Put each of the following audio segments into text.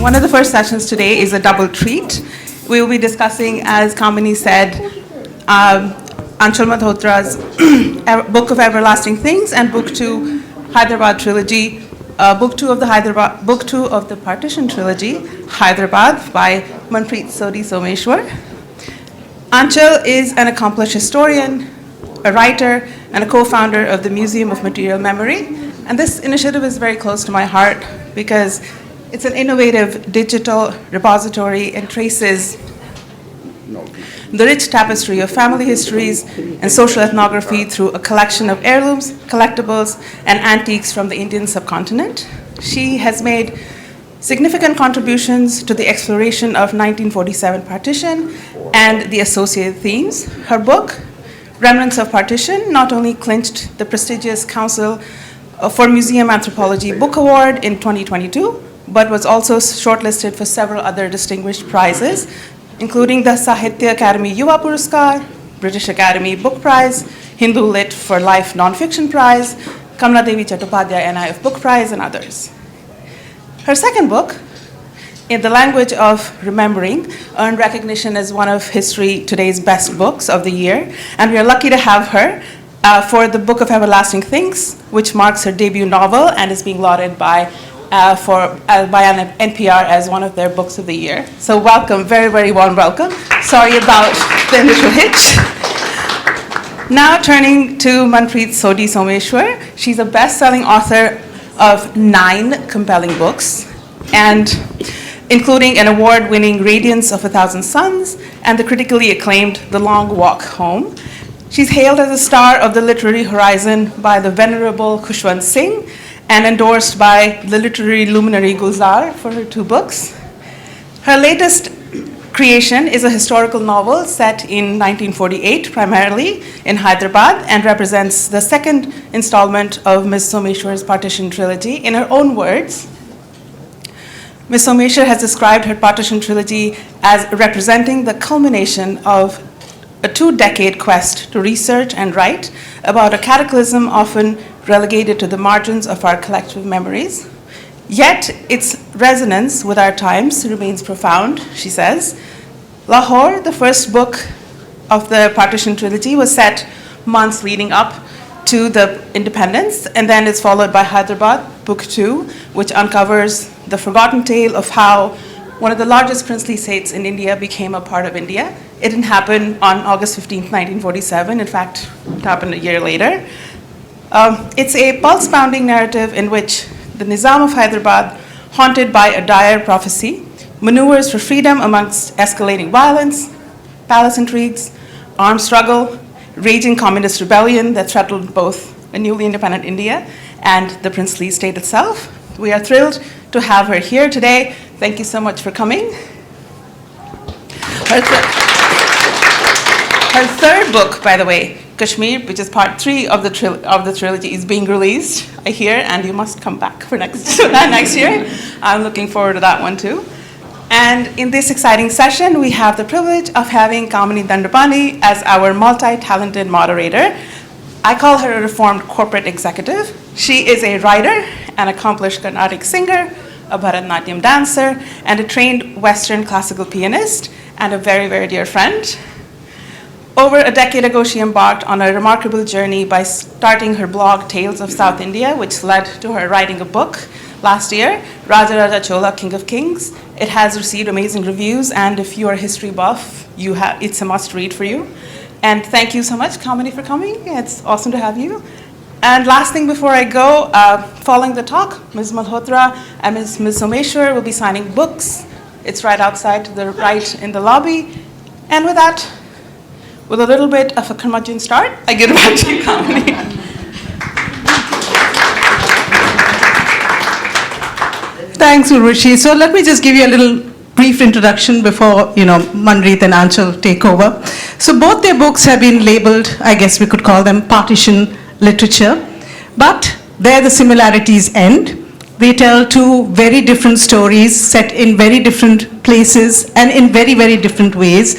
One of the first sessions today is a double treat. We will be discussing, as Kamini said, Anchal Malhotra's Book of Everlasting Things and Book 2 Hyderabad Trilogy, Book 2 of the Partition Trilogy, Hyderabad by Manreet Sodhi Someshwar. Anchal is an accomplished historian, a writer, and a co-founder of the Museum of Material Memory. And this initiative is very close to my heart because it's an innovative digital repository and traces the rich tapestry of family histories and social ethnography through a collection of heirlooms, collectibles, and antiques from the Indian subcontinent. She has made significant contributions to the exploration of 1947 partition and the associated themes. Her book, Remnants of Partition, not only clinched the prestigious Council for Museum Anthropology Book Award in 2022, but was also shortlisted for several other distinguished prizes, including the Sahitya Akademi Yuva Puraskar, British Academy Book Prize, Hindu Lit for Life Nonfiction Prize, Kamla Devi Chattopadhyay NIF Book Prize, and others. Her second book, In the Language of Remembering, earned recognition as one of History Today's best books of the year, and we are lucky to have her for the Book of Everlasting Things, which marks her debut novel and is being lauded by NPR as one of their books of the year. So welcome, very, very warm welcome. Sorry about the initial hitch. Now turning to Manreet Sodhi Someshwar. She's a best-selling author of 9 compelling books, and including an award-winning Radiance of a Thousand Suns and the critically acclaimed The Long Walk Home. She's hailed as a star of the literary horizon by the venerable Khushwant Singh and endorsed by the literary luminary Gulzar for her 2 books. Her latest creation is a historical novel set in 1948, primarily in Hyderabad, and represents the second installment of Ms. Someshwar's Partition Trilogy. In her own words, Ms. Someshwar has described her Partition Trilogy as representing the culmination of a 2-decade quest to research and write about a cataclysm often relegated to the margins of our collective memories. Yet its resonance with our times remains profound, she says. Lahore, the first book of the Partition Trilogy, was set months leading up to the independence, and then it's followed by Hyderabad, Book 2, which uncovers the forgotten tale of how one of the largest princely states in India became a part of India. It didn't happen on August 15, 1947. In fact, it happened a year later. It's a pulse-pounding narrative in which the Nizam of Hyderabad, haunted by a dire prophecy, maneuvers for freedom amongst escalating violence, palace intrigues, armed struggle, raging communist rebellion that threatened both a newly independent India and the princely state itself. We are thrilled to have her here today. Thank you so much for coming. Her third book, by the way, Kashmir, which is part 3 of the trilogy, is being released, I hear, and you must come back for next year. I'm looking forward to that one too. And in this exciting session, we have the privilege of having Kamini Dandapani as our multi-talented moderator. I call her a reformed corporate executive. She is a writer, an accomplished Carnatic singer, a Bharatanatyam dancer, and a trained Western classical pianist, and a very, very dear friend. Over a decade ago, she embarked on a remarkable journey by starting her blog, Tales of South India, which led to her writing a book last year, Raja Raja Chola, King of Kings. It has received amazing reviews, and if you are a history buff, it's a must read for you. And thank you so much, Kamini, for coming. It's awesome to have you. And last thing before I go, following the talk, Ms. Malhotra and Ms. Someshwar will be signing books. It's right outside to the right in the lobby. And with that, with a little bit of a curmudgeon start, I give it back to you, Kamini. Thanks, Urvashi. So let me just give you a little brief introduction before, Manreet and Anchal take over. So both their books have been labeled, I guess we could call them partition literature, but there the similarities end. They tell 2 very different stories set in very different places and in very, very different ways,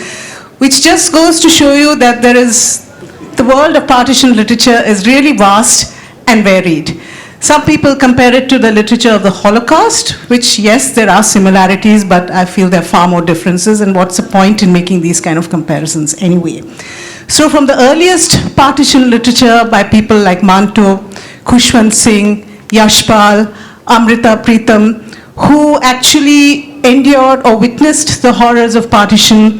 which just goes to show you that the world of partition literature is really vast and varied. Some people compare it to the literature of the Holocaust, which, yes, there are similarities, but I feel there are far more differences, and what's the point in making these kind of comparisons anyway? So from the earliest partition literature by people like Manto, Khushwant Singh, Yashpal, Amrita Pritam, who actually endured or witnessed the horrors of partition.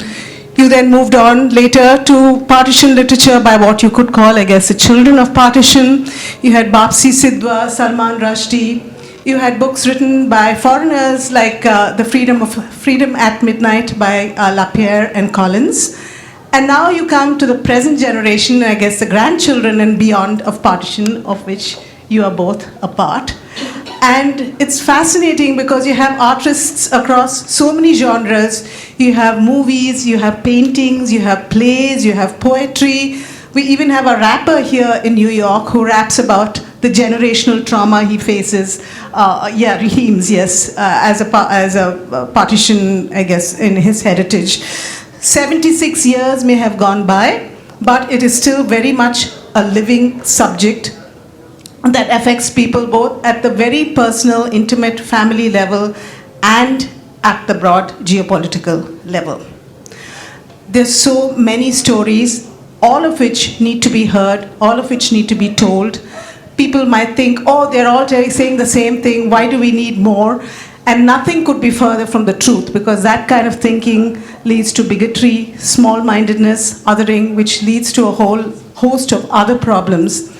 You then moved on later to partition literature by what you could call, I guess, the children of partition. You had Bapsi Sidhwa, Salman Rushdie. You had books written by foreigners like The Freedom at Midnight by Lapierre and Collins. And now you come to the present generation, I guess the grandchildren and beyond of partition, of which you are both a part. And it's fascinating because you have artists across so many genres. You have movies, you have paintings, you have plays, you have poetry. We even have a rapper here in New York who raps about the generational trauma he faces. Raheem's, yes, as a partition, I guess, in his heritage. 76 years may have gone by, but it is still very much a living subject that affects people both at the very personal, intimate family level and at the broad geopolitical level. There's so many stories, all of which need to be heard, all of which need to be told. People might think, oh, they're all saying the same thing, why do we need more? And nothing could be further from the truth, because that kind of thinking leads to bigotry, small-mindedness, othering, which leads to a whole host of other problems.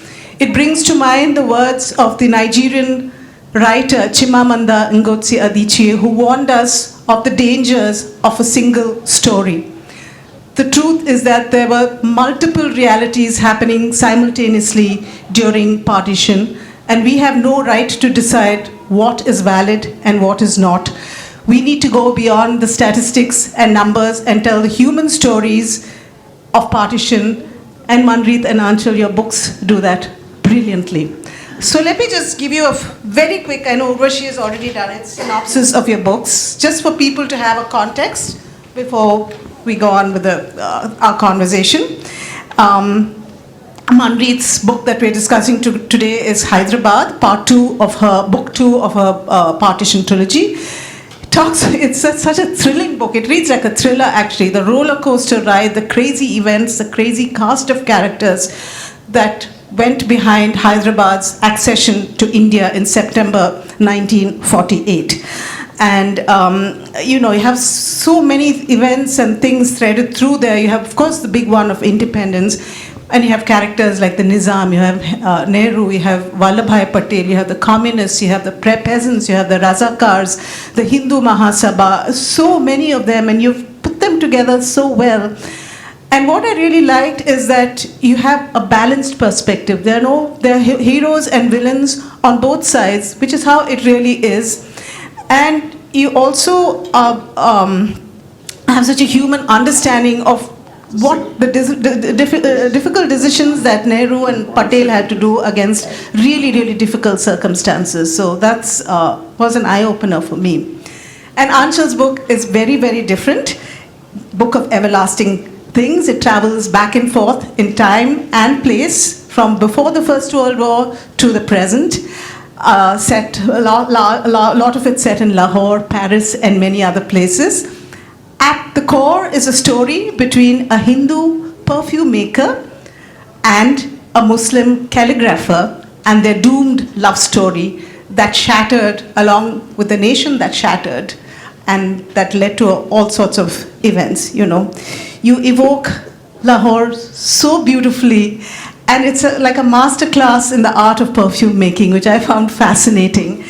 It brings to mind the words of the Nigerian writer Chimamanda Ngozi Adichie, who warned us of the dangers of a single story. The truth is that there were multiple realities happening simultaneously during partition, and we have no right to decide what is valid and what is not. We need to go beyond the statistics and numbers and tell the human stories of partition, and Manreet and Anchal, your books do that brilliantly. So let me just give you a very quick, I know Urvashi has already done it, synopsis of your books, just for people to have a context before we go on with our conversation. Manreet's book that we're discussing today is Hyderabad, book two of her partition trilogy. It's such a thrilling book. It reads like a thriller, actually. The roller coaster ride, the crazy events, the crazy cast of characters that went behind Hyderabad's accession to India in September 1948. And, you have so many events and things threaded through there. You have, of course, the big one of independence. And you have characters like the Nizam, you have Nehru, you have Vallabhbhai Patel, you have the communists, you have the peasants, you have the Razakars, the Hindu Mahasabha, so many of them, and you've put them together so well. And what I really liked is that you have a balanced perspective. There are heroes and villains on both sides, which is how it really is. And you also have such a human understanding of what the difficult decisions that Nehru and Patel had to do against really, really difficult circumstances. So that was an eye-opener for me. And Anchal's book is very, very different. Book of everlasting things. It travels back and forth in time and place from before the First World War to the present. A lot of it set in Lahore, Paris, and many other places. At the core is a story between a Hindu perfume maker and a Muslim calligrapher and their doomed love story that shattered along with the nation that shattered and that led to all sorts of events, You evoke Lahore so beautifully, and it's like a masterclass in the art of perfume making, which I found fascinating.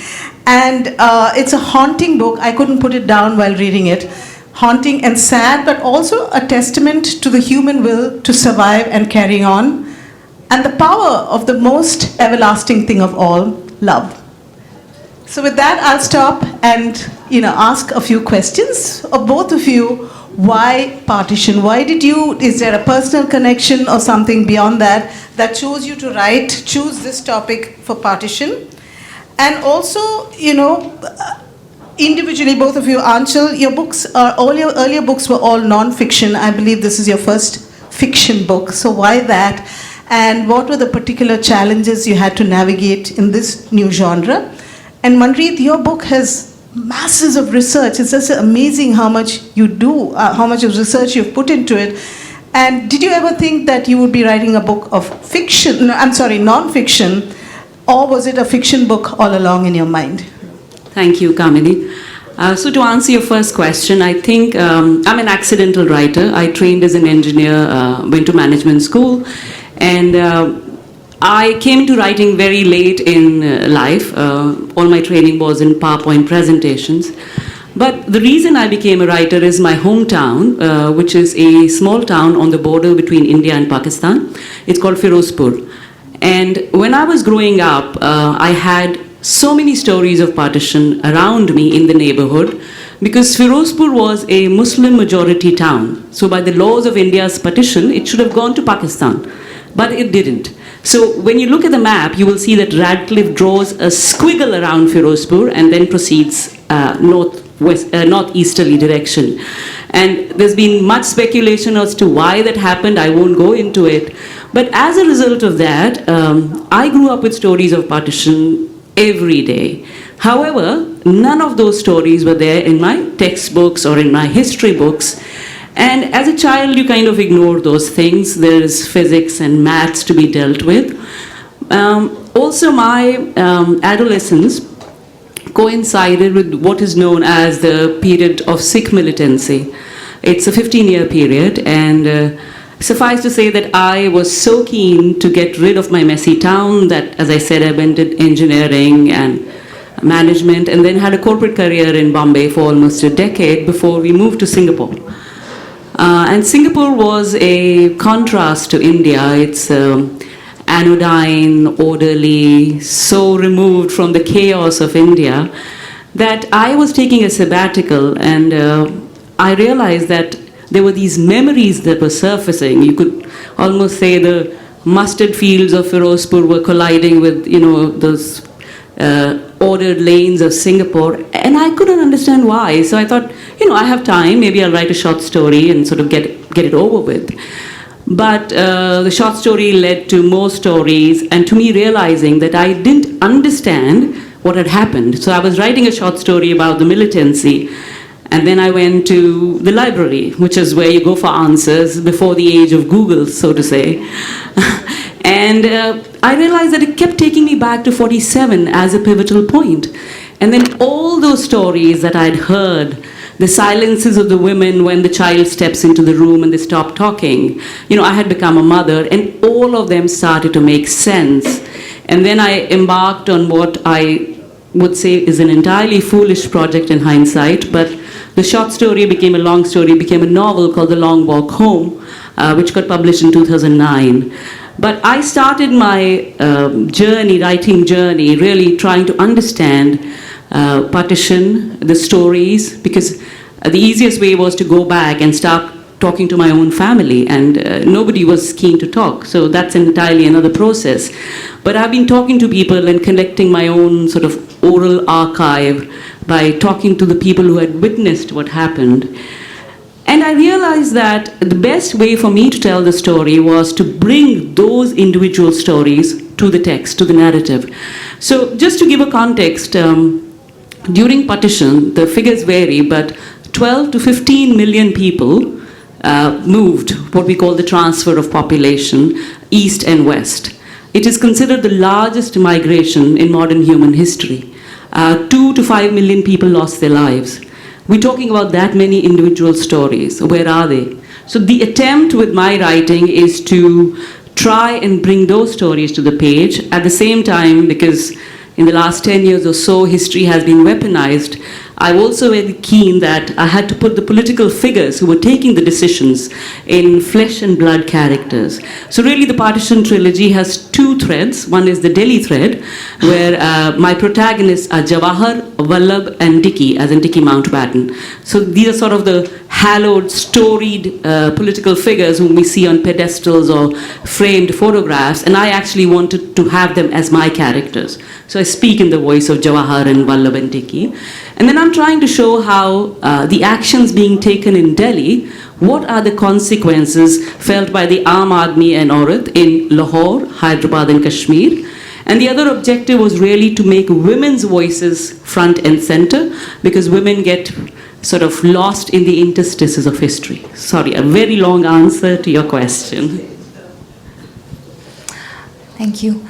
And it's a haunting book. I couldn't put it down while reading it. Haunting and sad, but also a testament to the human will to survive and carry on, and the power of the most everlasting thing of all, love. So with that, I'll stop and ask a few questions of both of you. Why partition? Is there a personal connection or something beyond that chose you to choose this topic for partition? And also, individually, both of you, Anchal, your books, all your earlier books were all non-fiction. I believe this is your first fiction book, so why that? and what were the particular challenges you had to navigate in this new genre? And Manreet, your book has masses of research. It's just amazing how much you do, how much of research you've put into it. And did you ever think that you would be writing a book of fiction, non-fiction, or was it a fiction book all along in your mind? Thank you, Kamini. So to answer your first question, I think I'm an accidental writer. I trained as an engineer, went to management school, and I came to writing very late in life. All my training was in PowerPoint presentations. But the reason I became a writer is my hometown, which is a small town on the border between India and Pakistan. It's called Firozpur. And when I was growing up, I had so many stories of partition around me in the neighborhood because Firozpur was a Muslim majority town. So by the laws of India's partition, it should have gone to Pakistan, but it didn't. So when you look at the map, you will see that Radcliffe draws a squiggle around Firozpur and then proceeds northeasterly direction. And there's been much speculation as to why that happened. I won't go into it. But as a result of that, I grew up with stories of partition every day. However, none of those stories were there in my textbooks or in my history books. And as a child, you kind of ignore those things. There is physics and maths to be dealt with. Also, my adolescence coincided with what is known as the period of Sikh militancy. It's a 15-year period, and suffice to say that I was so keen to get rid of my messy town that, as I said, I went to engineering and management and then had a corporate career in Bombay for almost a decade before we moved to Singapore. And Singapore was a contrast to India. It's anodyne, orderly, so removed from the chaos of India that I was taking a sabbatical, and I realized that there were these memories that were surfacing. You could almost say the mustard fields of Firozpur were colliding with, those ordered lanes of Singapore, and I couldn't understand why. So I thought, I have time, maybe I'll write a short story and sort of get it over with. But the short story led to more stories, and to me realizing that I didn't understand what had happened. So I was writing a short story about the militancy, and then I went to the library, which is where you go for answers before the age of Google, so to say. And I realized that it kept taking me back to 47 as a pivotal point. And then all those stories that I'd heard, the silences of the women when the child steps into the room and they stop talking. I had become a mother, and all of them started to make sense. And then I embarked on what I would say is an entirely foolish project in hindsight, but the short story became a long story, became a novel called The Long Walk Home, which got published in 2009. But I started my writing journey, really trying to understand partition, the stories, because the easiest way was to go back and start talking to my own family, and nobody was keen to talk. So that's entirely another process. But I've been talking to people and collecting my own sort of oral archive by talking to the people who had witnessed what happened. And I realized that the best way for me to tell the story was to bring those individual stories to the text, to the narrative. So just to give a context, during partition, the figures vary, but 12 to 15 million people moved, what we call the transfer of population, east and west. It is considered the largest migration in modern human history. 2 to 5 million people lost their lives. We're talking about that many individual stories. Where are they? So the attempt with my writing is to try and bring those stories to the page. At the same time, because in the last 10 years or so, history has been weaponized, I'm also very keen that I had to put the political figures who were taking the decisions in flesh and blood characters. So really the Partition trilogy has two threads. One is the Delhi thread, where my protagonists are Jawahar, Vallabh, and Dicky, as in Dicky Mountbatten. So these are sort of the hallowed, storied political figures whom we see on pedestals or framed photographs, and I actually wanted to have them as my characters. So I speak in the voice of Jawahar and Vallabh and Dicky. And then I'm trying to show how the actions being taken in Delhi what are the consequences felt by the Aam Aadmi and Aurat in Lahore, Hyderabad and Kashmir. And the other objective was really to make women's voices front and center, because women get sort of lost in the interstices of history. Sorry, a very long answer to your question. Thank you.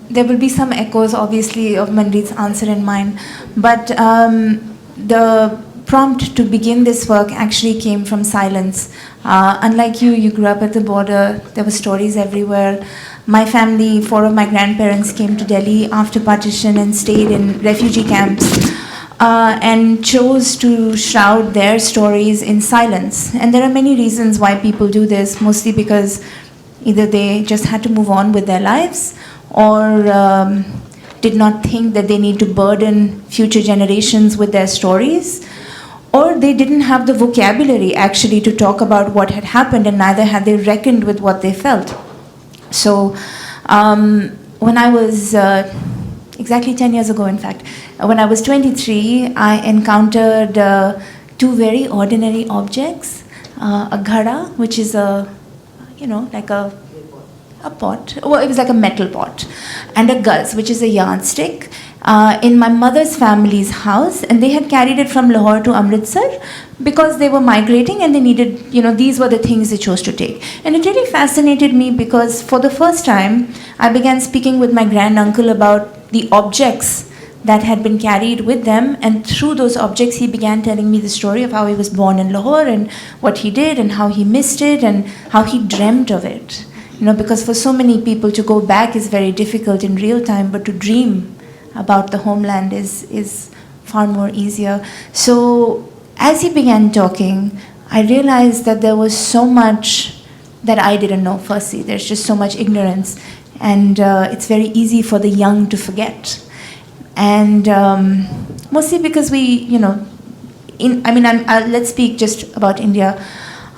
There will be some echoes, obviously, of Manreet's answer and mine, but the prompt to begin this work actually came from silence. Unlike you, you grew up at the border. There were stories everywhere. My family, 4 of my grandparents came to Delhi after partition and stayed in refugee camps and chose to shroud their stories in silence. And there are many reasons why people do this, mostly because either they just had to move on with their lives or did not think that they need to burden future generations with their stories, or they didn't have the vocabulary actually to talk about what had happened, and neither had they reckoned with what they felt. So when I was, exactly 10 years ago in fact, when I was 23, I encountered 2 very ordinary objects, a ghada, which is like a pot, well, it was like a metal pot, and a guz, which is a yardstick, in my mother's family's house, and they had carried it from Lahore to Amritsar because they were migrating and they needed, these were the things they chose to take. And it really fascinated me because for the first time, I began speaking with my granduncle about the objects that had been carried with them, and through those objects he began telling me the story of how he was born in Lahore and what he did and how he missed it and how he dreamt of it. Because for so many people to go back is very difficult in real time, but to dream about the homeland is far more easier. So as he began talking, I realized that there was so much that I didn't know. Firstly, there's just so much ignorance, and it's very easy for the young to forget. And mostly because let's speak just about India.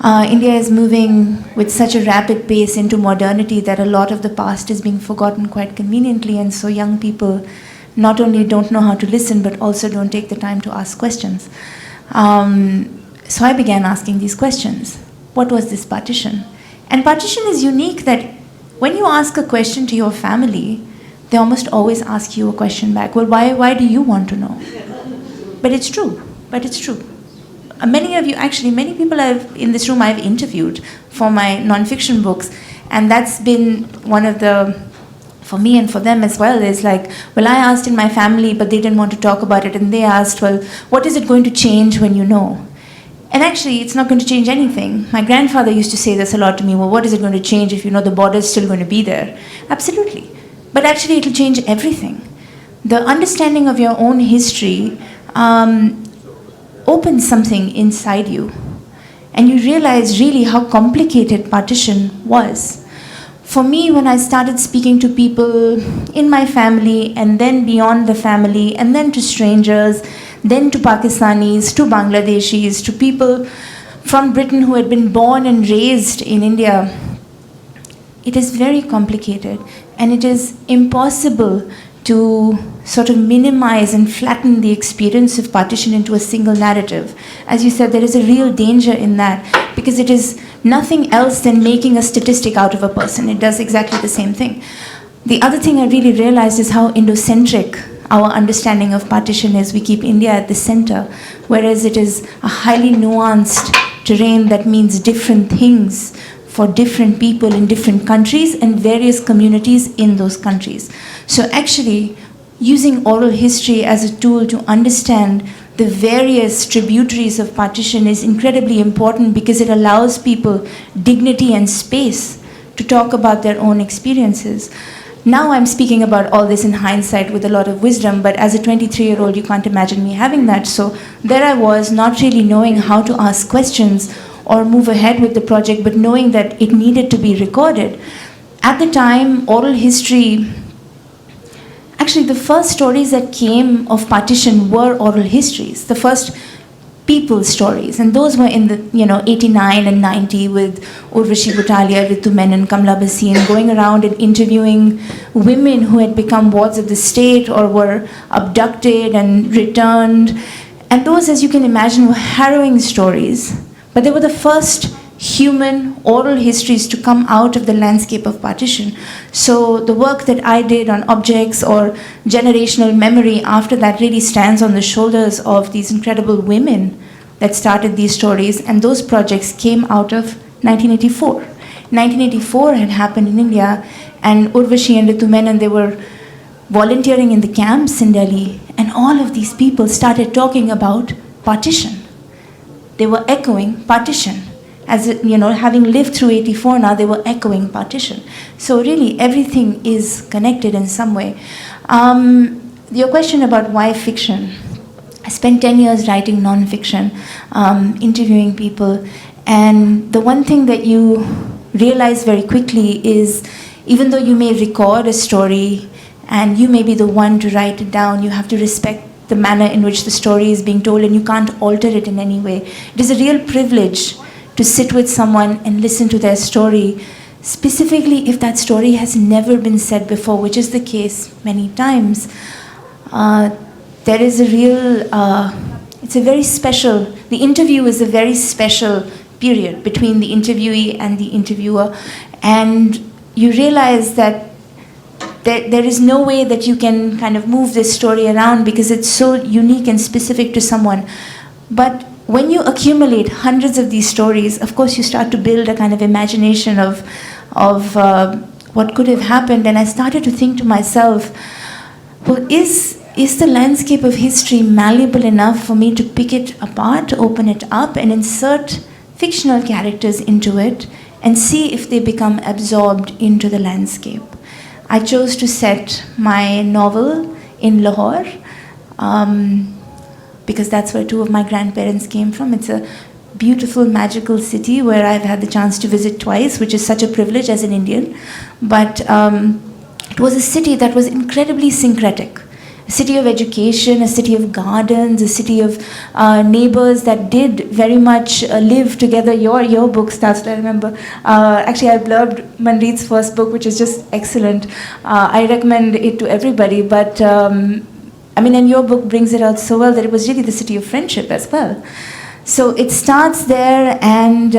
India is moving with such a rapid pace into modernity that a lot of the past is being forgotten quite conveniently, and so young people not only don't know how to listen, but also don't take the time to ask questions. So I began asking these questions. What was this partition? And partition is unique that when you ask a question to your family, they almost always ask you a question back. Well, why do you want to know? But it's true. Many of you, actually, many people in this room I've interviewed for my nonfiction books, and that's been one of the, for me and for them as well, is like, well, I asked in my family, but they didn't want to talk about it, and they asked, well, what is it going to change when you know? And actually, it's not going to change anything. My grandfather used to say this a lot to me, well, what is it going to change if you know the border is still going to be there? Absolutely. But actually, it'll change everything. The understanding of your own history opens something inside you, and you realize really how complicated partition was. For me, when I started speaking to people in my family, and then beyond the family, and then to strangers, then to Pakistanis, to Bangladeshis, to people from Britain who had been born and raised in India, it is very complicated, and it is impossible to sort of minimize and flatten the experience of partition into a single narrative. As you said, there is a real danger in that, because it is nothing else than making a statistic out of a person. It does exactly the same thing. The other thing I really realized is how Indocentric our understanding of partition is. We keep India at the center, whereas it is a highly nuanced terrain that means different things for different people in different countries and various communities in those countries. So actually, using oral history as a tool to understand the various tributaries of partition is incredibly important, because it allows people dignity and space to talk about their own experiences. Now I'm speaking about all this in hindsight with a lot of wisdom, but as a 23-year-old, you can't imagine me having that. So there I was, not really knowing how to ask questions or move ahead with the project, but knowing that it needed to be recorded. At the time, oral history, actually the first stories that came of partition were oral histories, the first people's stories, and those were in the 89 and 90 with Urvashi Butalia, Ritu Menon, Kamla Bhasin, going around and interviewing women who had become wards of the state or were abducted and returned. And those, as you can imagine, were harrowing stories. but they were the first human oral histories to come out of the landscape of partition. So the work that I did on objects or generational memory after that really stands on the shoulders of these incredible women that started these stories, and those projects came out of 1984. 1984 had happened in India, and Urvashi and Ritu Menon, they were volunteering in the camps in Delhi, and all of these people started talking about partition. They were echoing partition. As it, having lived through 84 now, they were echoing partition. So really, everything is connected in some way. Your question about why fiction. I spent 10 years writing non-fiction, interviewing people, and the one thing that you realize very quickly is, even though you may record a story and you may be the one to write it down, you have to respect the manner in which the story is being told, and you can't alter it in any way. It is a real privilege to sit with someone and listen to their story, specifically if that story has never been said before, which is the case many times. There is a real, it's a very special, the interview is a very special period between the interviewee and the interviewer, and you realize that there is no way that you can kind of move this story around because it's so unique and specific to someone. But when you accumulate hundreds of these stories, of course you start to build a kind of imagination of what could have happened, and I started to think to myself, well, is the landscape of history malleable enough for me to pick it apart, open it up, and insert fictional characters into it and see if they become absorbed into the landscape? I chose to set my novel in Lahore because that's where two of my grandparents came from. It's a beautiful, magical city where I've had the chance to visit twice, which is such a privilege as an Indian. But it was a city that was incredibly syncretic. A city of education, a city of gardens, a city of neighbors that did very much live together. Your book starts, I remember. Actually, I blurbed Manreet's first book, which is just excellent. I recommend it to everybody. But, and your book brings it out so well that it was really the city of friendship as well. So it starts there, and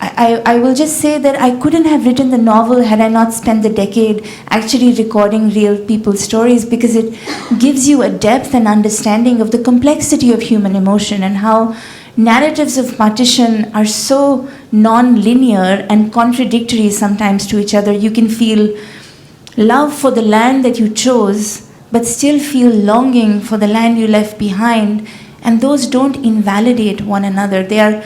I will just say that I couldn't have written the novel had I not spent the decade actually recording real people's stories, because it gives you a depth and understanding of the complexity of human emotion and how narratives of partition are so non-linear and contradictory sometimes to each other. You can feel love for the land that you chose, but still feel longing for the land you left behind, and those don't invalidate one another. They are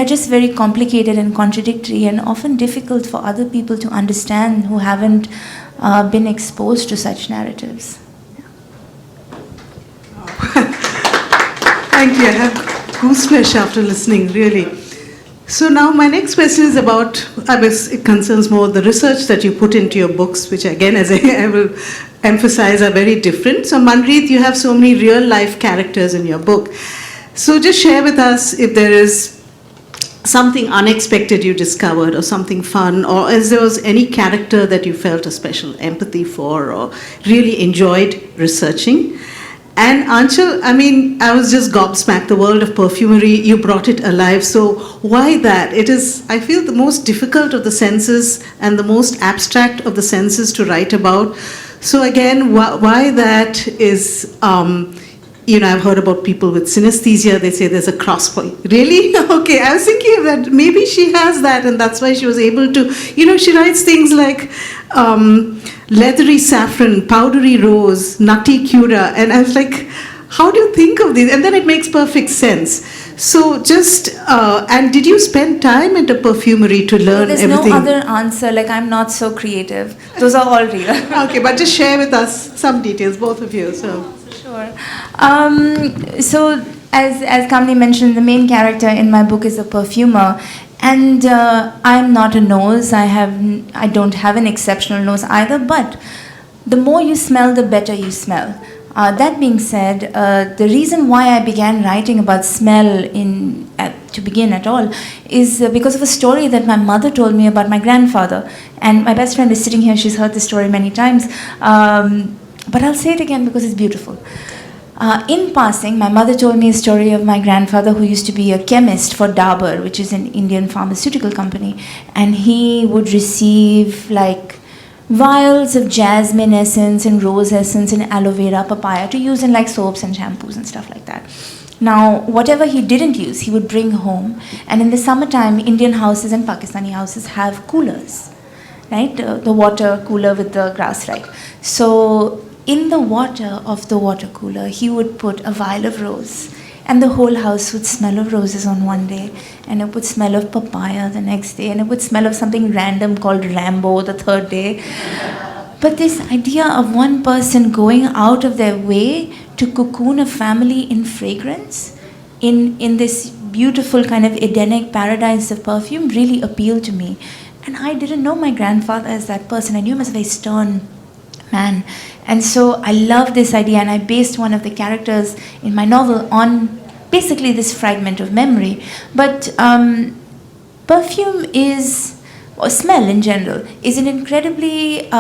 just very complicated and contradictory, and often difficult for other people to understand who haven't been exposed to such narratives. Thank you. I have goosebumps after listening, really. So now my next question is about, it concerns more the research that you put into your books, which again, as I will emphasize, are very different. So Manreet, you have so many real life characters in your book. So just share with us if there is something unexpected you discovered, or something fun, or if there was any character that you felt a special empathy for or really enjoyed researching. And Anchal, I was just gobsmacked. The world of perfumery, you brought it alive. So why that? It is, I feel, the most difficult of the senses and the most abstract of the senses to write about. So again, why that is, I've heard about people with synesthesia. They say there's a crosspoint. Really? Okay, I was thinking of that. Maybe she has that, and that's why she was able to, she writes things like leathery saffron, powdery rose, nutty cura. And I was like, how do you think of these? And then it makes perfect sense. So just, and did you spend time at a perfumery to learn everything? There's no other answer, I'm not so creative. Those are all real. Okay, but just share with us some details, both of you. So. Sure. So as Kamini mentioned, the main character in my book is a perfumer, and I'm not a nose. I don't have an exceptional nose either. But the more you smell, the better you smell. That being said, the reason why I began writing about smell to begin at all is because of a story that my mother told me about my grandfather. And my best friend is sitting here. She's heard the story many times. But I'll say it again because it's beautiful. In passing, my mother told me a story of my grandfather who used to be a chemist for Dabur, which is an Indian pharmaceutical company, and he would receive like vials of jasmine essence and rose essence and aloe vera, papaya to use in like soaps and shampoos and stuff like that. Now, whatever he didn't use, he would bring home. And in the summertime, Indian houses and Pakistani houses have coolers, right? The water cooler with the grass, right? So in the water of the water cooler, he would put a vial of rose. And the whole house would smell of roses on one day, and it would smell of papaya the next day, and it would smell of something random called Rambo the third day. But this idea of one person going out of their way to cocoon a family in fragrance, in this beautiful kind of Edenic paradise of perfume, really appealed to me. And I didn't know my grandfather as that person. I knew him as a very stern man. And so I loved this idea, and I based one of the characters in my novel on basically this fragment of memory. But perfume is, or smell in general, is an incredibly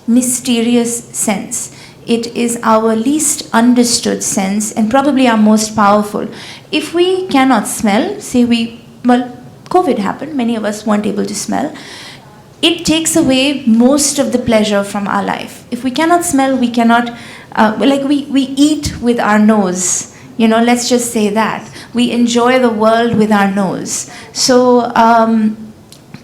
mysterious sense. It is our least understood sense and probably our most powerful. If we cannot smell, say COVID happened, many of us weren't able to smell. It takes away most of the pleasure from our life. If we cannot smell, we cannot, we eat with our nose. Let's just say that. We enjoy the world with our nose. So,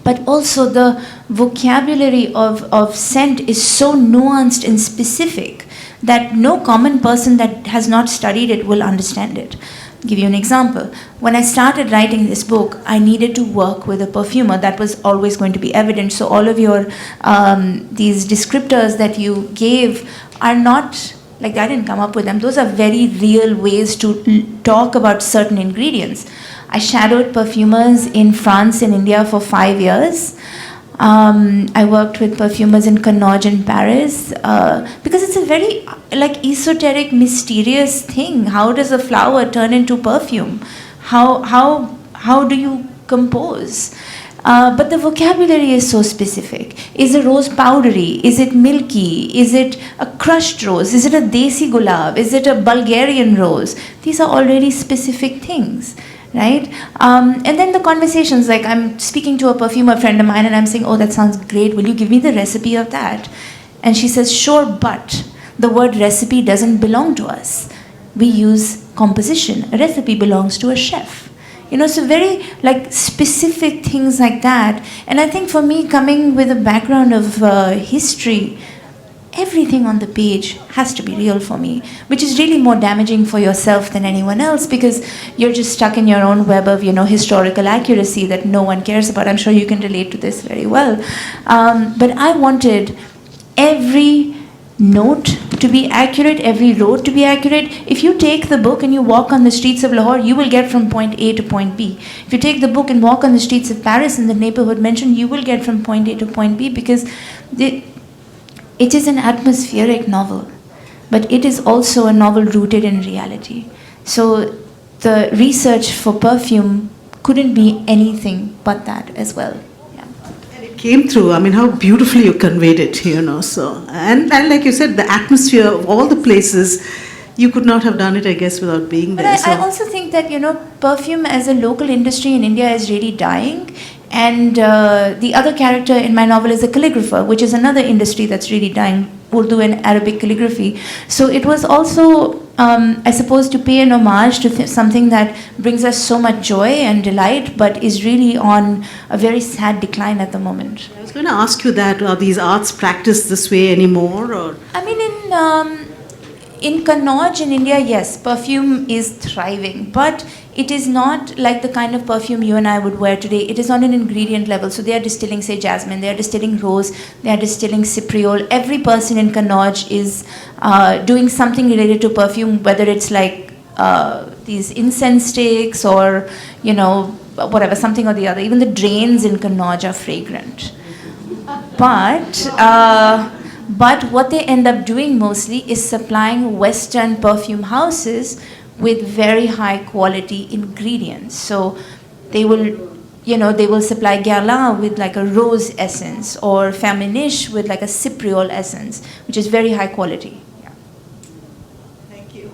but also the vocabulary of scent is so nuanced and specific that no common person that has not studied it will understand it. I'll give you an example. When I started writing this book, I needed to work with a perfumer. That was always going to be evident. So all of your, these descriptors that you gave are not, like I didn't come up with them. Those are very real ways to talk about certain ingredients. I shadowed perfumers in France and India for 5 years. I worked with perfumers in Connaught and Paris because it's a very esoteric, mysterious thing. How does a flower turn into perfume? How do you compose? But the vocabulary is so specific. Is a rose powdery? Is it milky? Is it a crushed rose? Is it a desi gulab? Is it a Bulgarian rose? These are already specific things. Right? And then the conversations, like I'm speaking to a perfumer friend of mine and I'm saying, oh, that sounds great. Will you give me the recipe of that? And she says, sure, but the word recipe doesn't belong to us. We use composition. A recipe belongs to a chef. So very specific things like that. And I think for me, coming with a background of history, everything on the page has to be real for me, which is really more damaging for yourself than anyone else because you're just stuck in your own web of, historical accuracy that no one cares about. I'm sure you can relate to this very well. But I wanted every note to be accurate, every road to be accurate. If you take the book and you walk on the streets of Lahore, you will get from point A to point B. If you take the book and walk on the streets of Paris in the neighborhood mentioned, you will get from point A to point B because it is an atmospheric novel, but it is also a novel rooted in reality. So the research for perfume couldn't be anything but that as well. Yeah. And it came through. I mean, how beautifully you conveyed it, So, and like you said, the atmosphere of all the places, you could not have done it, I guess, without being there. But I also think that, perfume as a local industry in India is really dying. And the other character in my novel is a calligrapher, which is another industry that's really dying, Urdu and Arabic calligraphy. So it was also, I suppose, to pay an homage to something that brings us so much joy and delight, but is really on a very sad decline at the moment. I was going to ask you that, are these arts practiced this way anymore? Or? I mean, in Kannauj in India, yes, perfume is thriving, but it is not like the kind of perfume you and I would wear today. It is on an ingredient level. So they are distilling, say, jasmine, they are distilling rose, they are distilling cypriol. Every person in Kannauj is doing something related to perfume, whether it's like these incense sticks or, whatever, something or the other. Even the drains in Kannauj are fragrant. But what they end up doing mostly is supplying Western perfume houses with very high quality ingredients. So they will supply Guerlain with like a rose essence or Feminiche with like a cypriol essence, which is very high quality. Yeah. Thank you.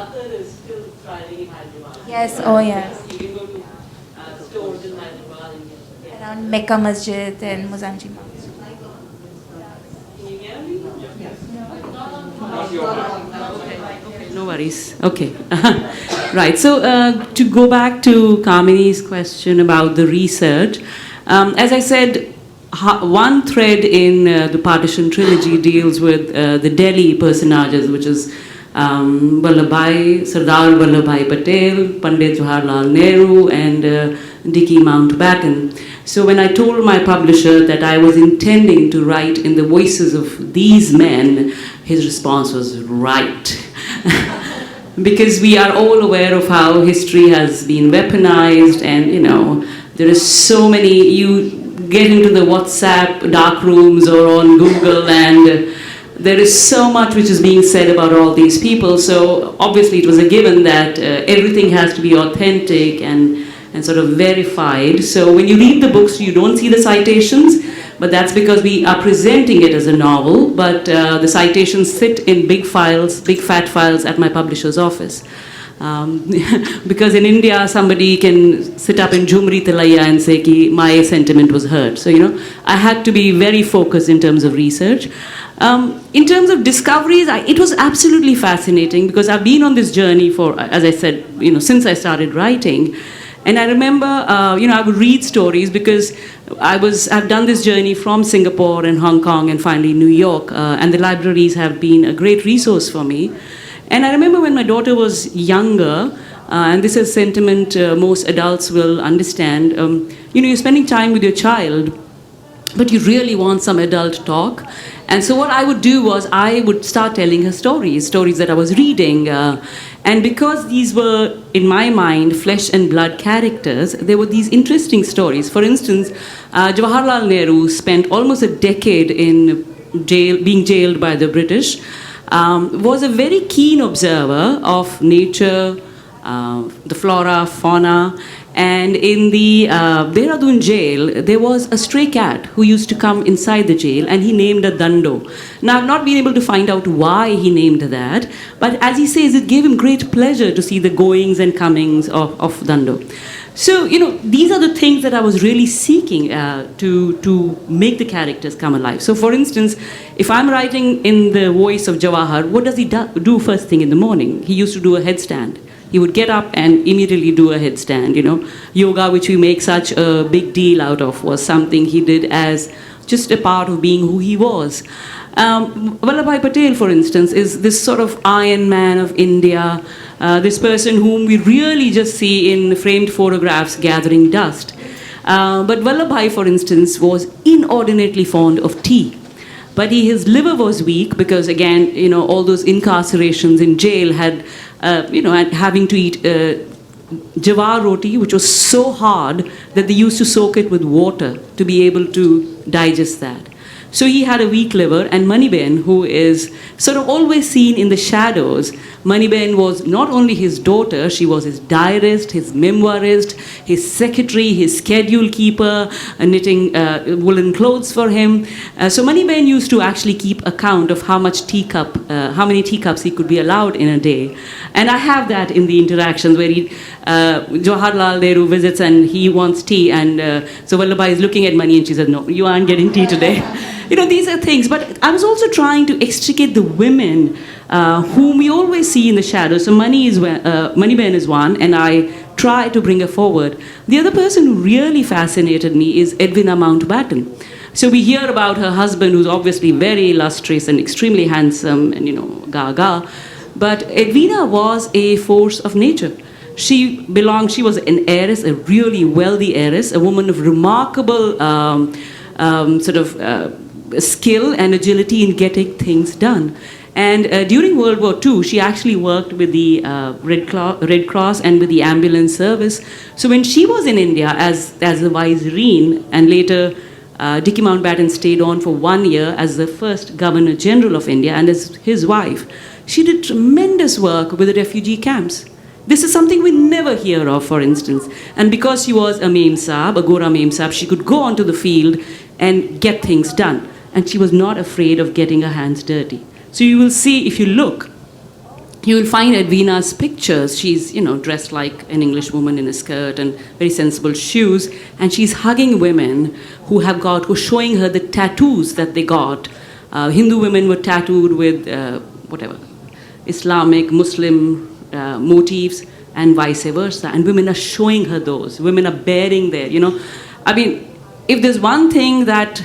Akhtar is still thriving in Hyderabad. Yes, oh yes. You can go to stores in Hyderabad and get Around Mecca Masjid and Muzanji Masjid. Can you hear me? No worries. Okay. Right. So to go back to Kamini's question about the research, as I said, one thread in the Partition trilogy deals with the Delhi personages, which is Vallabhai, Sardar Vallabhai Patel, Pandit Jawaharlal Nehru, and Dicky Mountbatten. So when I told my publisher that I was intending to write in the voices of these men, his response was right. Because we are all aware of how history has been weaponized, and there is so many, you get into the WhatsApp dark rooms or on Google, and there is so much which is being said about all these people. So obviously it was a given that everything has to be authentic and sort of verified. So when you read the books, you don't see the citations, but that's because we are presenting it as a novel, but the citations sit in big files, big fat files at my publisher's office. Because in India, somebody can sit up in Jhumri Talaya and say, ki, my sentiment was hurt. So, I had to be very focused in terms of research. In terms of discoveries, it was absolutely fascinating because I've been on this journey for, as I said, since I started writing. And I remember, I would read stories because I've done this journey from Singapore and Hong Kong and finally New York, and the libraries have been a great resource for me. And I remember when my daughter was younger, and this is a sentiment most adults will understand, you're spending time with your child, but you really want some adult talk. And so what I would do was I would start telling her stories that I was reading. And because these were, in my mind, flesh and blood characters, there were these interesting stories. For instance, Jawaharlal Nehru spent almost a decade in jail, being jailed by the British, was a very keen observer of nature, the flora, fauna. And in the Dehradun jail, there was a stray cat who used to come inside the jail, and he named it Dando. Now, I've not been able to find out why he named that, but as he says, it gave him great pleasure to see the goings and comings of Dando. So, these are the things that I was really seeking to make the characters come alive. So, for instance, if I'm writing in the voice of Jawahar, what does he do first thing in the morning? He used to do a headstand. He would get up and immediately do a headstand, Yoga, which we make such a big deal out of, was something he did as just a part of being who he was. Vallabhai Patel, for instance, is this sort of Iron Man of India, this person whom we really just see in framed photographs gathering dust. But Vallabhai, for instance, was inordinately fond of tea. But his liver was weak because, again, all those incarcerations in jail had, and having to eat jawar roti, which was so hard that they used to soak it with water to be able to digest that. So he had a weak liver, and Maniben, who is sort of always seen in the shadows, Maniben was not only his daughter, she was his diarist, his memoirist, his secretary, his schedule keeper, knitting woolen clothes for him. So Maniben used to actually keep account of how many teacups he could be allowed in a day. And I have that in the interactions where Jawaharlal Nehru visits and he wants tea, and so Vallabhai is looking at Mani and she says, no, you aren't getting tea today. These are things. But I was also trying to extricate the women whom we always see in the shadows. So Maniben is one, and I try to bring her forward. The other person who really fascinated me is Edwina Mountbatten. So we hear about her husband, who's obviously very illustrious and extremely handsome, and gaga. But Edwina was a force of nature. She was an heiress, a really wealthy heiress, a woman of remarkable skill and agility in getting things done. And during World War II, she actually worked with the Red Cross and with the ambulance service. So when she was in India as a vicereine, and later Dicky Mountbatten stayed on for 1 year as the first Governor General of India and as his wife, she did tremendous work with the refugee camps. This is something we never hear of, for instance. And because she was a Mem Saab, a Gora Mem Saab, she could go onto the field and get things done. And she was not afraid of getting her hands dirty. So you will see, if you look, you will find Edwina's pictures. She's, dressed like an English woman in a skirt and very sensible shoes, and she's hugging women who are showing her the tattoos that they got. Hindu women were tattooed with Islamic, Muslim motifs, and vice versa. And women are showing her those. Women are bearing their, I mean, if there's one thing that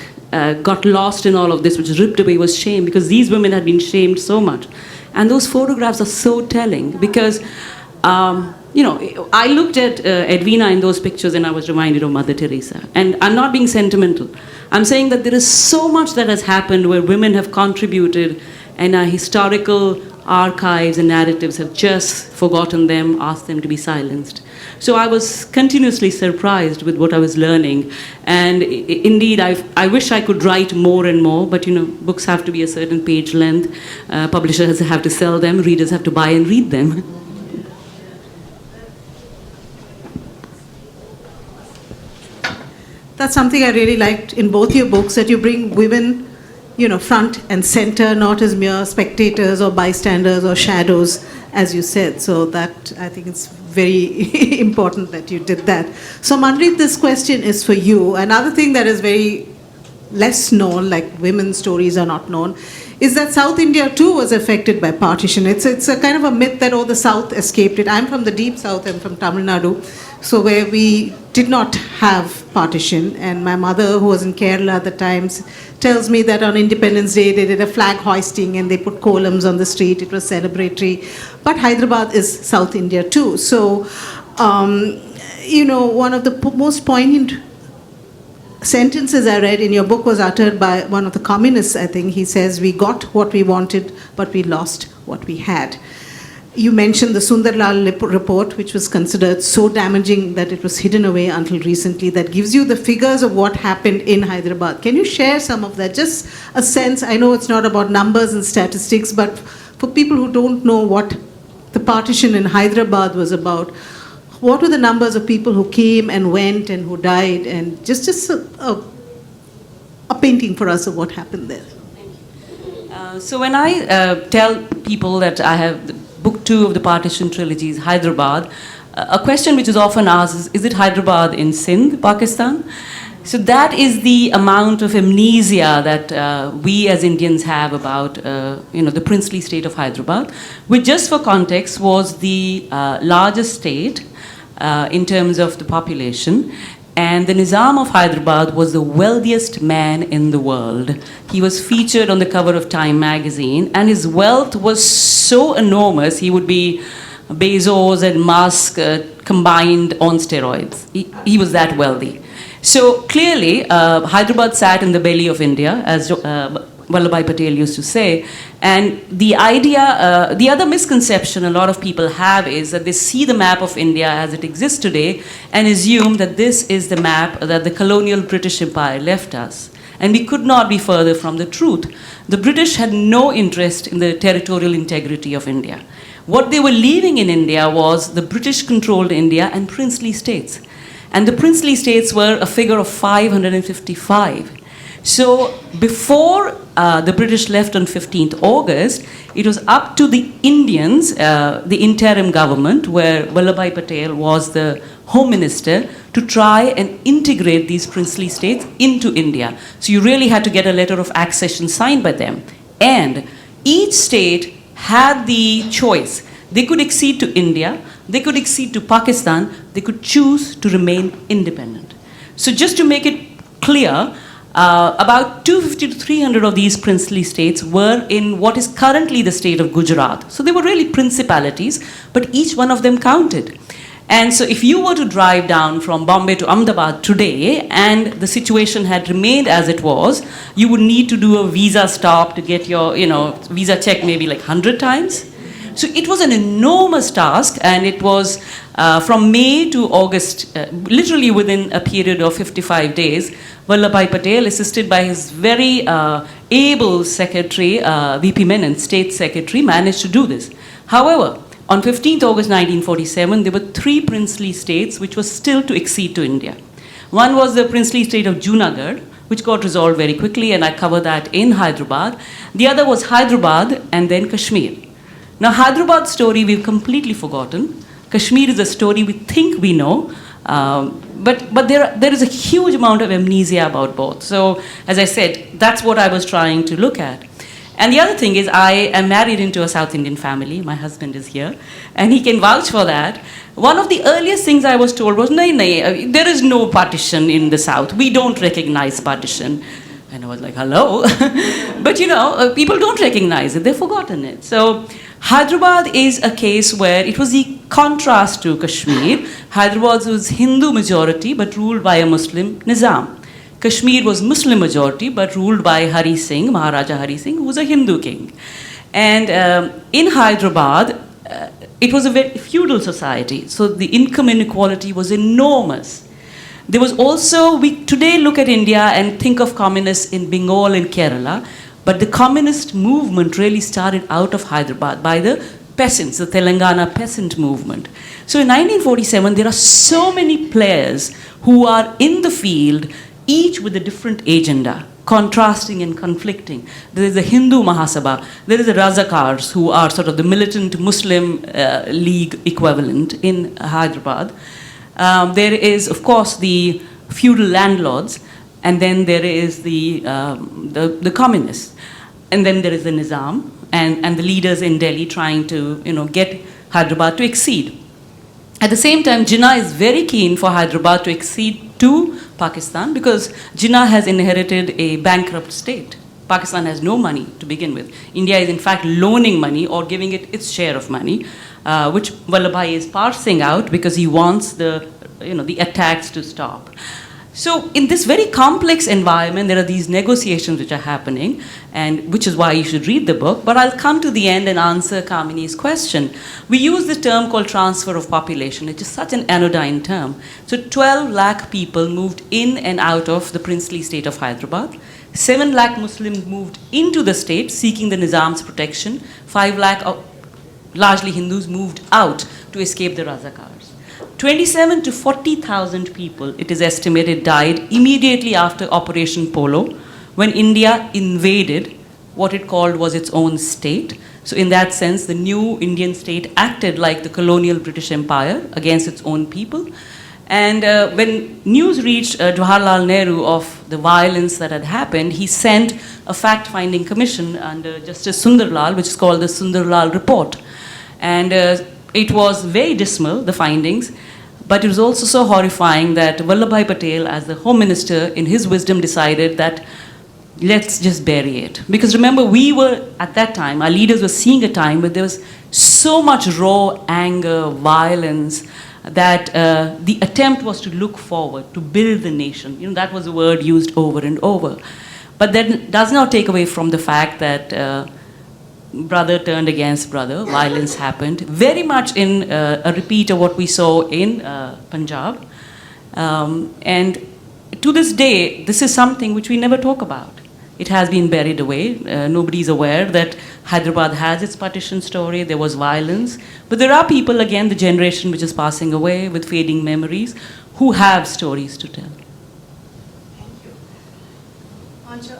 got lost in all of this, which is ripped away, was shame, because these women had been shamed so much. And those photographs are so telling because, I looked at Edwina in those pictures and I was reminded of Mother Teresa. And I'm not being sentimental. I'm saying that there is so much that has happened where women have contributed, and our historical archives and narratives have just forgotten them, asked them to be silenced. So I was continuously surprised with what I was learning. And indeed, I wish I could write more and more, but books have to be a certain page length. Publishers have to sell them, readers have to buy and read them. That's something I really liked in both your books, that you bring women, front and center, not as mere spectators or bystanders or shadows, as you said. So that, I think it's very important that you did that. So Manreet, this question is for you. Another thing that is very less known, like women's stories are not known, is that South India too was affected by partition. It's a kind of a myth that, the South escaped it. I'm from the deep South, I'm from Tamil Nadu, so where we did not have partition. And my mother, who was in Kerala at the time, tells me that on Independence Day they did a flag hoisting and they put columns on the street. It was celebratory. But Hyderabad is South India too. So, one of the most poignant sentences I read in your book was uttered by one of the communists, I think. He says, "We got what we wanted, but we lost what we had." You mentioned the Sundarlal report, which was considered so damaging that it was hidden away until recently. That gives you the figures of what happened in Hyderabad. Can you share some of that? Just a sense. I know it's not about numbers and statistics, but for people who don't know what the partition in Hyderabad was about, what were the numbers of people who came and went and who died? And just a painting for us of what happened there. So when I tell people that I have book 2 of the partition trilogy is Hyderabad, a question which is often asked is it Hyderabad in Sindh, Pakistan? So that is the amount of amnesia that we as Indians have about the princely state of Hyderabad, which, just for context, was the largest state in terms of the population. And the Nizam of Hyderabad was the wealthiest man in the world. He was featured on the cover of Time magazine, and his wealth was so enormous, he would be Bezos and Musk combined on steroids. He was that wealthy. So clearly, Hyderabad sat in the belly of India, as Vallabhbhai Patel used to say. And the idea, the other misconception a lot of people have is that they see the map of India as it exists today and assume that this is the map that the colonial British Empire left us. And we could not be further from the truth. The British had no interest in the territorial integrity of India. What they were leaving in India was the British-controlled India and princely states. And the princely states were a figure of 555. So before the British left on 15th August, it was up to the Indians, the interim government, where Vallabhbhai Patel was the Home Minister, to try and integrate these princely states into India. So you really had to get a letter of accession signed by them. And each state had the choice. They could accede to India, they could accede to Pakistan, they could choose to remain independent. So just to make it clear, about 250 to 300 of these princely states were in what is currently the state of Gujarat. So they were really principalities, but each one of them counted. And so if you were to drive down from Bombay to Ahmedabad today and the situation had remained as it was, you would need to do a visa stop to get your visa check maybe like 100 times. So it was an enormous task, and it was from May to August, literally within a period of 55 days, Vallabhbhai Patel, assisted by his very able secretary, VP Menon, State Secretary, managed to do this. However, on 15th August 1947, there were 3 princely states which were still to accede to India. One was the princely state of Junagadh, which got resolved very quickly, and I cover that in Hyderabad. The other was Hyderabad and then Kashmir. Now, Hyderabad's story we've completely forgotten. Kashmir is a story we think we know, but there is a huge amount of amnesia about both. So, as I said, that's what I was trying to look at. And the other thing is, I am married into a South Indian family. My husband is here, and he can vouch for that. One of the earliest things I was told was, "Nahi, there is no partition in the South. We don't recognize partition." And I was like, hello? But people don't recognize it. They've forgotten it. So Hyderabad is a case where it was the contrast to Kashmir. Hyderabad was Hindu majority, but ruled by a Muslim Nizam. Kashmir was Muslim majority, but ruled by Hari Singh, Maharaja Hari Singh, who was a Hindu king. And in Hyderabad, it was a very feudal society, so the income inequality was enormous. There was also, we today look at India and think of communists in Bengal and Kerala, but the communist movement really started out of Hyderabad by the peasants, the Telangana peasant movement. So in 1947, there are so many players who are in the field, each with a different agenda, contrasting and conflicting. There is the Hindu Mahasabha, there is the Razakars, who are sort of the militant Muslim league equivalent in Hyderabad. There is, of course, the feudal landlords, and then there is the communists, and then there is the Nizam and the leaders in Delhi trying to get Hyderabad to exceed. At the same time, Jinnah is very keen for Hyderabad to accede to Pakistan because Jinnah has inherited a bankrupt state. Pakistan has no money to begin with. India is in fact loaning money or giving it its share of money, which Vallabhbhai is parsing out because he wants the attacks to stop. So in this very complex environment, there are these negotiations which are happening, and which is why you should read the book. But I'll come to the end and answer Kamini's question. We use the term called transfer of population. It is such an anodyne term. So 12 lakh people moved in and out of the princely state of Hyderabad. 7 lakh Muslims moved into the state seeking the Nizam's protection. 5 lakh, largely Hindus, moved out to escape the Razakars. 27 to 40,000 people, it is estimated, died immediately after Operation Polo, when India invaded what it called was its own state. So in that sense, the new Indian state acted like the colonial British Empire against its own people. And when news reached Jawaharlal Nehru of the violence that had happened, he sent a fact-finding commission under Justice Sundarlal, which is called the Sundarlal Report. And it was very dismal, the findings, but it was also so horrifying that Vallabhbhai Patel, as the Home Minister, in his wisdom decided that let's just bury it. Because remember, we were, at that time, our leaders were seeing a time where there was so much raw anger, violence, that the attempt was to look forward, to build the nation. That was the word used over and over. But that does not take away from the fact that brother turned against brother, violence happened, very much in a repeat of what we saw in Punjab. And to this day, this is something which we never talk about. It has been buried away. Nobody is aware that Hyderabad has its partition story. There was violence. But there are people, again, the generation which is passing away with fading memories, who have stories to tell. Thank you.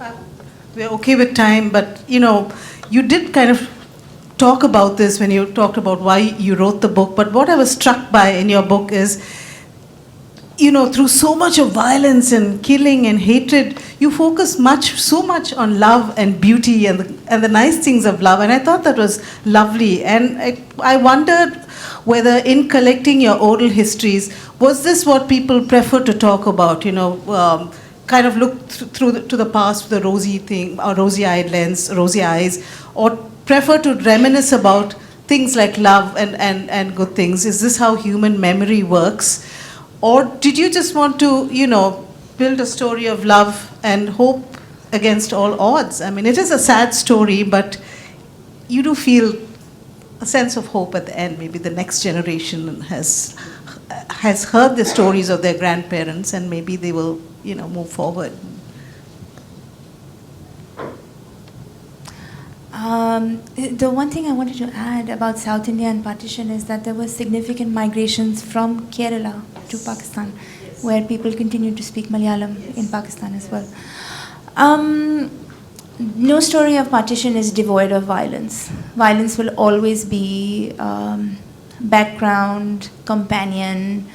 We're okay with time, but you did kind of talk about this when you talked about why you wrote the book. But what I was struck by in your book is, through so much of violence and killing and hatred, you focus so much on love and beauty and the nice things of love. And I thought that was lovely. And I wondered whether in collecting your oral histories, was this what people prefer to talk about, kind of look to the past with a rosy thing, or rosy-eyed lens, rosy eyes, or prefer to reminisce about things like love and good things? Is this how human memory works? Or did you just want to, build a story of love and hope against all odds? I mean, it is a sad story, but you do feel a sense of hope at the end. Maybe the next generation has heard the stories of their grandparents, and maybe they will, move forward. The one thing I wanted to add about South India and partition is that there were significant migrations from Kerala to Pakistan, where people continue to speak Malayalam in Pakistan as well. no story of partition is devoid of violence. Violence will always be background, companion.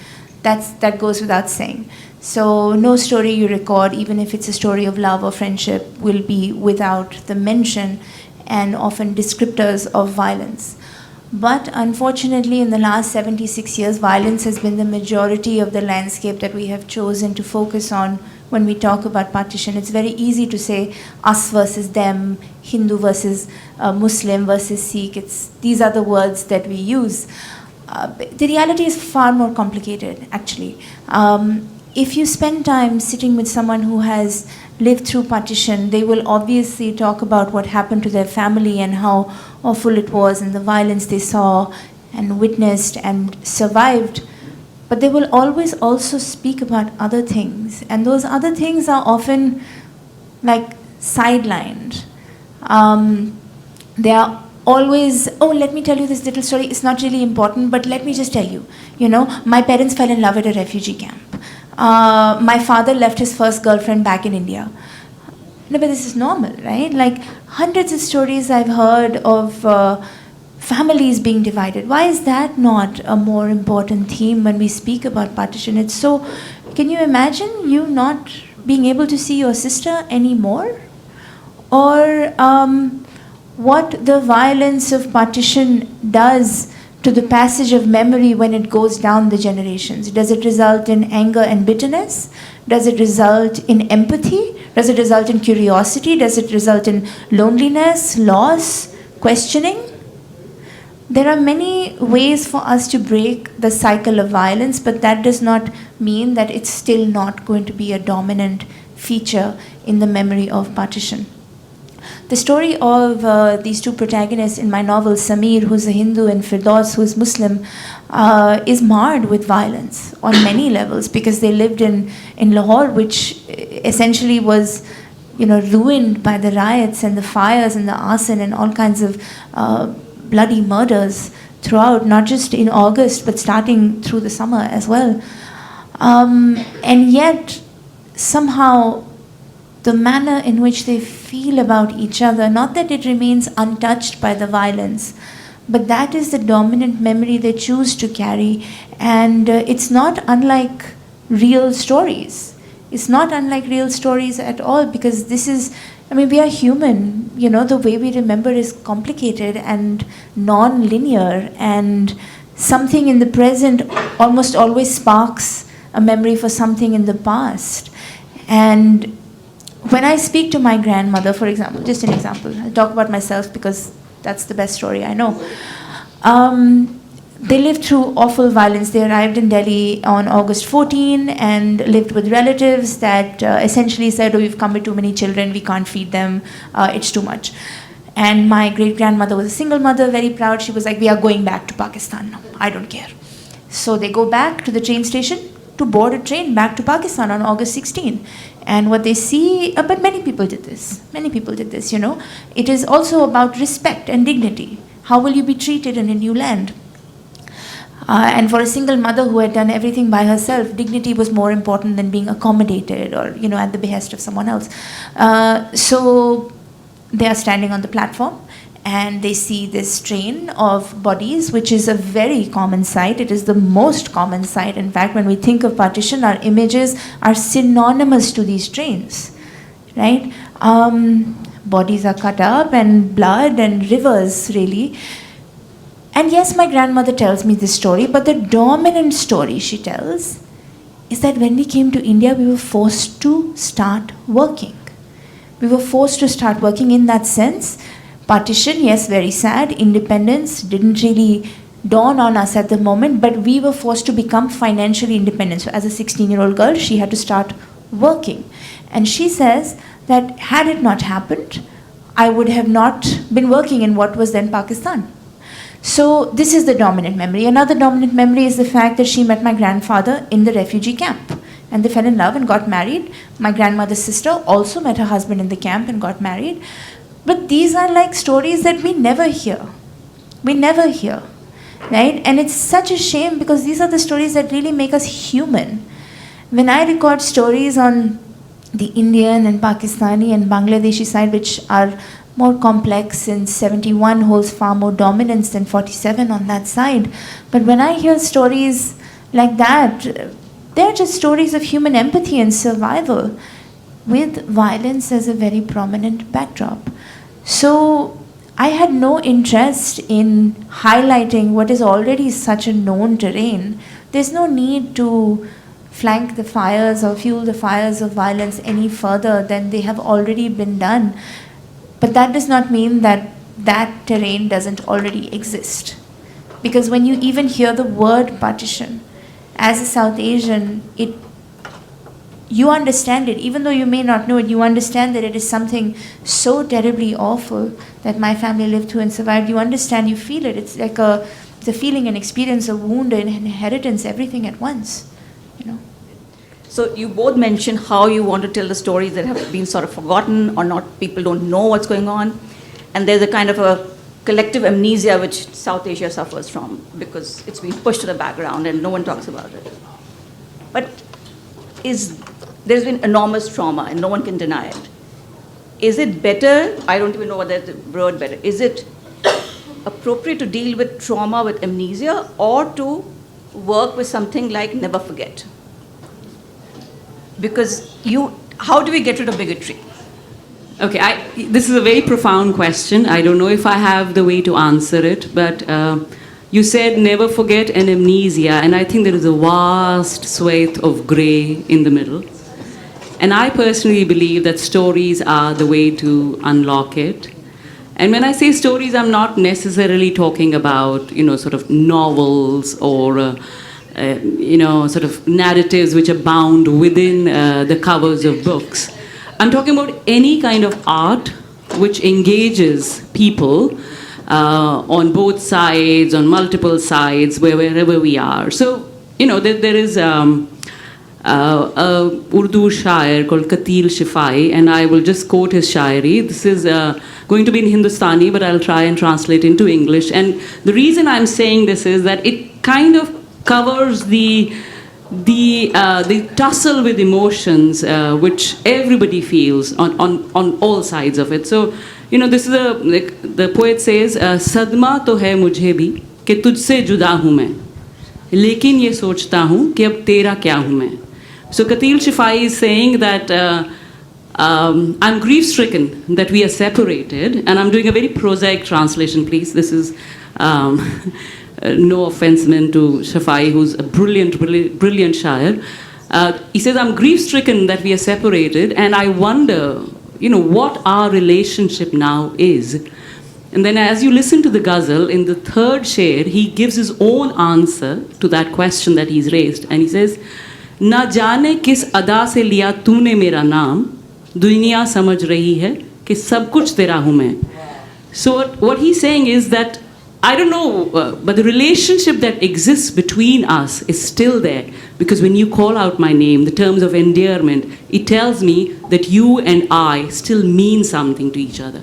That goes without saying. So no story you record, even if it's a story of love or friendship, will be without the mention and often descriptors of violence. But unfortunately, in the last 76 years, violence has been the majority of the landscape that we have chosen to focus on when we talk about partition. It's very easy to say us versus them, Hindu versus Muslim versus Sikh. These are the words that we use. The reality is far more complicated, actually. If you spend time sitting with someone who has lived through partition, they will obviously talk about what happened to their family and how awful it was and the violence they saw and witnessed and survived. But they will always also speak about other things. And those other things are often like sidelined. They are always, oh, let me tell you this little story. It's not really important, but let me just tell you. You know, my parents fell in love at a refugee camp. My father left his first girlfriend back in India. No, but this is normal, right? Like hundreds of stories I've heard of families being divided. Why is that not a more important theme when we speak about partition? It's so, can you imagine you not being able to see your sister anymore? Or what the violence of partition does to the passage of memory when it goes down the generations. Does it result in anger and bitterness? Does it result in empathy? Does it result in curiosity? Does it result in loneliness, loss, questioning? There are many ways for us to break the cycle of violence, but that does not mean that it's still not going to be a dominant feature in the memory of partition. The story of these two protagonists in my novel, Samir, who's a Hindu, and Firdaus, who's Muslim, is marred with violence on many levels because they lived in Lahore, which essentially was, ruined by the riots and the fires and the arson and all kinds of bloody murders throughout, not just in August, but starting through the summer as well. And yet, somehow, the manner in which they feel about each other, not that it remains untouched by the violence, but that is the dominant memory they choose to carry. And it's not unlike real stories. It's not unlike real stories at all, because this is, we are human. The way we remember is complicated and non-linear, and something in the present almost always sparks a memory for something in the past. And when I speak to my grandmother, for example, just an example, I'll talk about myself because that's the best story I know. They lived through awful violence. They arrived in Delhi on August 14 and lived with relatives that essentially said, oh, we've come with too many children, we can't feed them, it's too much. And my great-grandmother was a single mother, very proud. She was like, we are going back to Pakistan now, I don't care. So they go back to the train station to board a train back to Pakistan on August 16. And what they see, but many people did this, It is also about respect and dignity. How will you be treated in a new land? And for a single mother who had done everything by herself, dignity was more important than being accommodated or, at the behest of someone else. So they are standing on the platform and they see this train of bodies, which is a very common sight. It is the most common sight. In fact, when we think of partition, our images are synonymous to these trains, right? Bodies are cut up and blood and rivers, really. And yes, my grandmother tells me this story, but the dominant story she tells is that when we came to India, we were forced to start working. We were forced to start working in that sense. Partition, yes, very sad. Independence didn't really dawn on us at the moment, but we were forced to become financially independent. So as a 16-year-old girl, she had to start working. And she says that had it not happened, I would have not been working in what was then Pakistan. So this is the dominant memory. Another dominant memory is the fact that she met my grandfather in the refugee camp. And they fell in love and got married. My grandmother's sister also met her husband in the camp and got married. But these are like stories that we never hear. We never hear, right? And it's such a shame because these are the stories that really make us human. When I record stories on the Indian and Pakistani and Bangladeshi side, which are more complex, since 71 holds far more dominance than 47 on that side. But when I hear stories like that, they're just stories of human empathy and survival, with violence as a very prominent backdrop. So I had no interest in highlighting what is already such a known terrain. There's no need to flank the fires or fuel the fires of violence any further than they have already been done. But that does not mean that that terrain doesn't already exist. Because when you even hear the word partition, as a South Asian, you understand it. Even though you may not know it, you understand that it is something so terribly awful that my family lived through and survived. You understand, you feel it. It's like a feeling, an experience, a wound, an inheritance, everything at once. So you both mentioned how you want to tell the stories that have been sort of forgotten or not, people don't know what's going on. And there's a kind of a collective amnesia which South Asia suffers from because it's been pushed to the background and no one talks about it. But there's been enormous trauma and no one can deny it. Is it better, I don't even know whether the word better, is it appropriate to deal with trauma with amnesia or to work with something like never forget? Because how do we get rid of bigotry? Okay, this is a very profound question. I don't know if I have the way to answer it, but you said never forget and amnesia, and I think there is a vast swathe of grey in the middle. And I personally believe that stories are the way to unlock it. And when I say stories, I'm not necessarily talking about, sort of novels or sort of narratives which are bound within the covers of books. I'm talking about any kind of art which engages people on both sides, on multiple sides, wherever we are. So, there is a Urdu shair called Katil Shifai, and I will just quote his shairi. This is going to be in Hindustani, but I'll try and translate into English. And the reason I'm saying this is that it kind of covers the tussle with emotions which everybody feels on all sides of it. So, this is the poet says, "Sadma to hai mujhe bhi कि तुझसे जुदा हूँ मैं, लेकिन ये सोचता हूँ कि अब तेरा क्या हूँ मैं." So Katil Shifai is saying that I'm grief-stricken that we are separated, and I'm doing a very prosaic translation, please. This is no offense meant to Shafai, who's a brilliant shair. He says, I'm grief-stricken that we are separated, and I wonder, what our relationship now is. And then as you listen to the ghazal, in the third sher, he gives his own answer to that question that he's raised. And he says, Na jaane kis ada se liya tune mera naam, duniya samajh rahi hai कि सब कुछ तेरा हूँ मैं. So what he's saying is that, I don't know, but the relationship that exists between us is still there. Because when you call out my name, the terms of endearment, it tells me that you and I still mean something to each other.